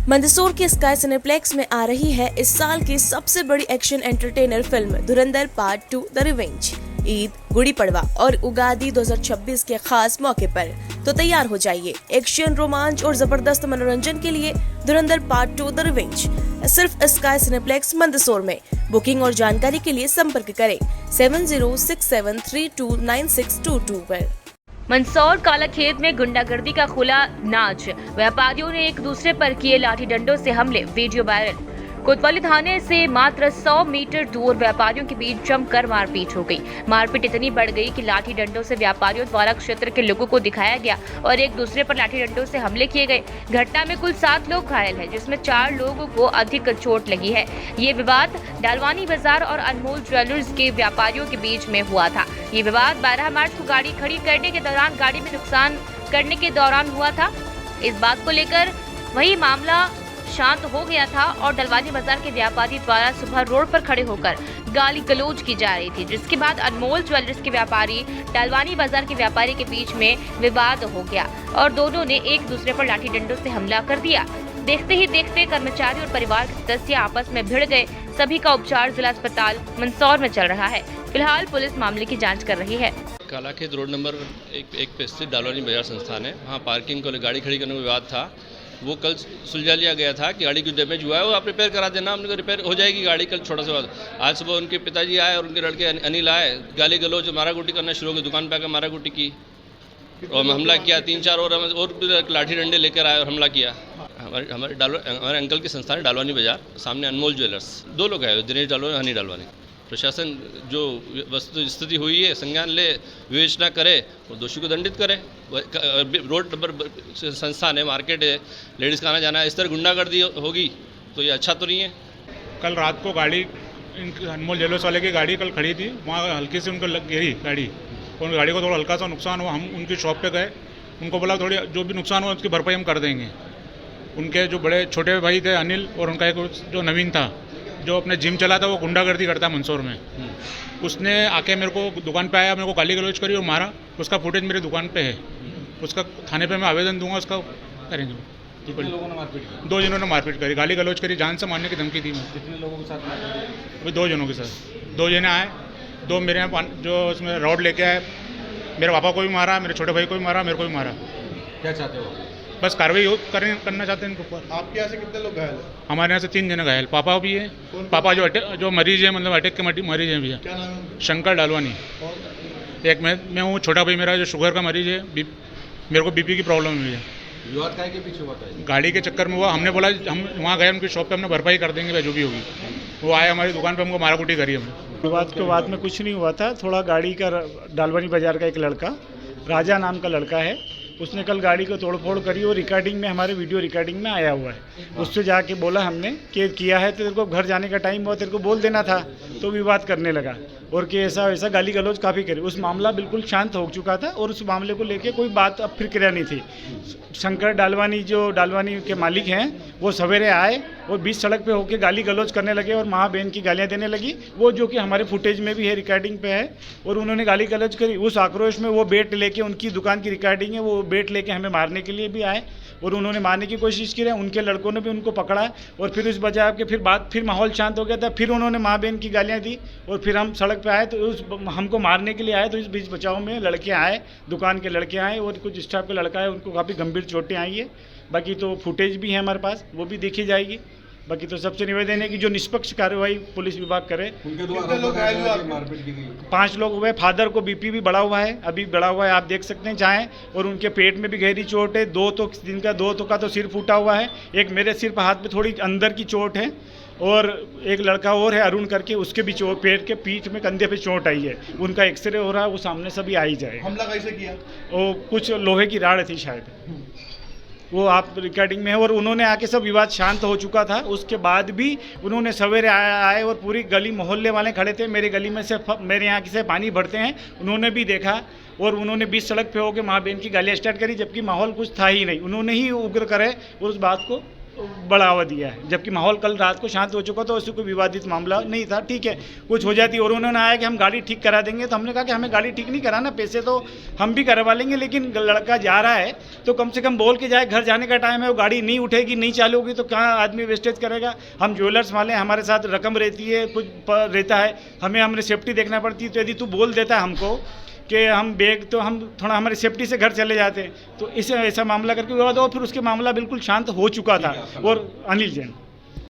मंदसौर के sky cineplex में आ रही है इस साल की सबसे बड़ी action entertainer film Dhurandhar part 2 the revenge. Eid, Gudi Padwa और उगादी 2026 के खास मौके पर तो तैयार हो जाइए एक्शन, रोमांच और जबरदस्त मनोरंजन के लिए धुरंधर पार्ट 2 द रिवेंज सिर्फ स्काई सिनेप्लेक्स मंदसौर में। बुकिंग और जानकारी के लिए संपर्क करें 7067329622 पर। मंदसौर कालाखेत में गुंडागर्दी का खुला नाच, व्यापारियों ने एक दूसरे पर किए लाठी डंडों से हमले, वीडियो वायरल। कोतवाली थाने से मात्र 100 मीटर दूर व्यापारियों के बीच जमकर मारपीट हो गई। मारपीट इतनी बढ़ गई कि लाठी डंडों से व्यापारियों द्वारा क्षेत्र के लोगों को दिखाया गया और एक दूसरे पर लाठी डंडों से हमले किए गए। घटना में कुल 7 लोग घायल हैं, जिसमें 4 लोगों को अधिक चोट लगी है। ये विवाद डालवानी बाजार और अनमोल ज्वेलर्स के व्यापारियों के बीच में हुआ था। ये विवाद 12 मार्च को गाड़ी खड़ी करने के दौरान गाड़ी में नुकसान करने के दौरान हुआ था। इस बात को लेकर वही मामला शांत हो गया था और डलवानी बाजार के व्यापारी द्वारा सुबह रोड पर खड़े होकर गाली गलौज की जा रही थी, जिसके बाद अनमोल ज्वेलर्स के व्यापारी डलवानी बाजार के व्यापारी के बीच में विवाद हो गया और दोनों ने एक दूसरे पर लाठी डंडों से हमला कर दिया। देखते ही देखते कर्मचारी और परिवार के सदस्य आपस में भिड़ गए। सभी का उपचार जिला अस्पताल मंदसौर में चल रहा है। फिलहाल पुलिस मामले की जाँच कर रही है। कालाखेत रोड नंबर एक पे स्थित डालवानी बाजार संस्थान है, वहाँ पार्किंग को गाड़ी खड़ी करने का विवाद था। वो कल सुलझा लिया गया था कि गाड़ी को डैमेज हुआ है, वो आप रिपेयर करा देना, हमने कहा रिपेयर हो जाएगी गाड़ी कल छोटा सा। आज सुबह उनके पिताजी आए और उनके लड़के अनिल आए, गाली गलौज माराकुटी करना शुरू हो गई। दुकान पे आकर माराकुटी की और हमला किया। 3-4 और लाठी डंडे लेकर आए और हमला किया। हमारे अंकल की संस्थान है डालवानी बाजार, सामने अनमोल ज्वेलर्स। 2 लोग आए, दिनेश डालवानी, हनी डालवानी। प्रशासन जो वस्तु स्थिति हुई है संज्ञान ले, विवेचना करे और दोषी को दंडित करे। रोड नंबर संस्थान है, मार्केट है, लेडीज़ का आना जाना है, इस तरह गुंडागर्दी होगी तो ये अच्छा तो नहीं है। कल रात को गाड़ी अनमोल ज्वेलर्स वाले की गाड़ी कल खड़ी थी, वहाँ हल्की से उनको लग गिरी गाड़ी, और गाड़ी को थोड़ा हल्का सा नुकसान हुआ। हम उनकी शॉप पे गए, उनको बोला थोड़ी जो भी नुकसान हुआ उसकी भरपाई हम कर देंगे। उनके जो बड़े छोटे भाई थे अनिल, और उनका एक जो नवीन था जो अपने जिम चला था, वो गुंडागर्दी करता है मंदसौर में। उसने आके मेरे को दुकान पे आया, मेरे को गाली गलौज करी और मारा। उसका फुटेज मेरी दुकान पे है, उसका थाने पे मैं आवेदन दूंगा, उसका करेंगे। कितने लोगों ने मारपीट की? 2 जनों ने मारपीट करी, गाली गलौज करी, जान से मारने की धमकी दी। मैं कितने लोगों के साथ मारपीट? अभी 2 जनों के साथ 2 जने आए, 2 मेरे यहाँ जो उसमें रॉड लेके आए, मेरे पापा को भी मारा, मेरे छोटे भाई को भी मारा, मेरे को भी मारा। क्या चाहते हो? बस कार्रवाई करना चाहते हैं इनके ऊपर। आपके यहाँ से कितने लोग घायल हैं? हमारे यहाँ से 3 जने घायल, पापा भी है। पापा जो मरीज है, मतलब अटैक के मरीज हैं भैया। क्या नाम है? शंकर डालवानी। एक मैं हूँ, छोटा भाई मेरा जो शुगर का मरीज है, मेरे को बीपी की प्रॉब्लम है भैया। विवाद काय के पीछे हुआ था? गाड़ी के चक्कर में हुआ। हमने बोला हम वहाँ गए, उनकी शॉप पे हमने भरपाई कर देंगे जो भी होगी। वो आए हमारी दुकान पे, हमको माराकुटी करी हमने। विवाद के बाद में कुछ नहीं हुआ था, थोड़ा गाड़ी का डालवानी बाजार का एक लड़का, राजा नाम का लड़का है, उसने कल गाड़ी को तोड़फोड़ करी और रिकॉर्डिंग में, हमारे वीडियो रिकॉर्डिंग में आया हुआ है। उससे जाके बोला हमने कि किया है तो तेरे को घर जाने का टाइम हुआ, तेरे को बोल देना था, तो विवाद करने लगा और कि ऐसा वैसा गाली गलौज काफ़ी करी। उस मामला बिल्कुल शांत हो चुका था और उस मामले को लेके कोई बात अब फिर क्रिया नहीं थी। शंकर डालवानी जो डालवानी के मालिक हैं, वो सवेरे आए और बीच सड़क पे होके गाली गलौज करने लगे और माँ बहन की गालियाँ देने लगी, वो जो कि हमारे फुटेज में भी है, रिकॉर्डिंग पे है। और उन्होंने गाली गलौज करी। उस आक्रोश में वो बेट लेके, उनकी दुकान की रिकॉर्डिंग है, वो बेट लेके हमें मारने के लिए भी आए और उन्होंने मारने की कोशिश की है। उनके लड़कों ने भी उनको पकड़ा और फिर उस बजाय के फिर माहौल शांत हो गया था। फिर उन्होंने माँ बहन की गालियाँ दी और फिर हम सड़क पे आए, तो हमको मारने के लिए आए। तो इस बीच बचाव में लड़के आए, दुकान के लड़के आए और कुछ स्टाफ के लड़का है, उनको काफ़ी गंभीर चोटें आई है। बाकी तो फुटेज भी है हमारे पास, वो भी देखी जाएगी। बाकी तो सबसे निवेदन है कि जो निष्पक्ष कार्रवाई पुलिस विभाग करे। उनके कितने लोग घायल हुए? मारपीट की गई? 5 लोग हुए। फादर को बीपी भी बढ़ा हुआ है, अभी बढ़ा हुआ है, आप देख सकते हैं चाहे, और उनके पेट में भी गहरी चोट है। 2 का तो सिर फूटा हुआ है, एक मेरे सिर पर हाथ में थोड़ी अंदर की चोट है, और एक लड़का और है अरुण करके, उसके भी चोट, पेट के पीठ में, कंधे पे चोट आई है। उनका एक्सरे हो रहा है, वो सामने से भी आ ही जाए। हमला कैसे किया? वो कुछ लोहे की राड थी शायद, वो आप रिकॉर्डिंग में है। और उन्होंने आके सब विवाद शांत हो चुका था। उसके बाद भी उन्होंने सवेरे आए और पूरी गली, मोहल्ले वाले खड़े थे, मेरे गली में से, मेरे यहाँ से पानी भरते हैं, उन्होंने भी देखा और उन्होंने बीच सड़क पे होकर माँ बहन की गालियाँ स्टार्ट करी, जबकि माहौल कुछ था ही नहीं। उन्होंने ही उग्र करे और उस बात को बढ़ावा दिया है, जबकि माहौल कल रात को शांत हो चुका था, उससे कोई विवादित मामला नहीं था। ठीक है, कुछ हो जाती और उन्होंने आया कि हम गाड़ी ठीक करा देंगे, तो हमने कहा कि हमें गाड़ी ठीक नहीं कराना, पैसे तो हम भी करवा लेंगे, लेकिन लड़का जा रहा है तो कम से कम बोल के जाए, घर जाने का टाइम है, वो गाड़ी नहीं उठेगी, नहीं चालू होगी तो कहाँ आदमी वेस्टेज करेगा। हम ज्वेलर्स वाले, हमारे साथ रकम रहती है, कुछ रहता है, हमें सेफ्टी देखना पड़ती है। तो यदि तू बोल देता है हमको कि हम बैग, तो हम थोड़ा हमारी सेफ्टी से घर चले जाते, तो इसे ऐसा मामला करके विवाद हो, फिर उसके मामला बिल्कुल शांत हो चुका था। और अनिल जैन।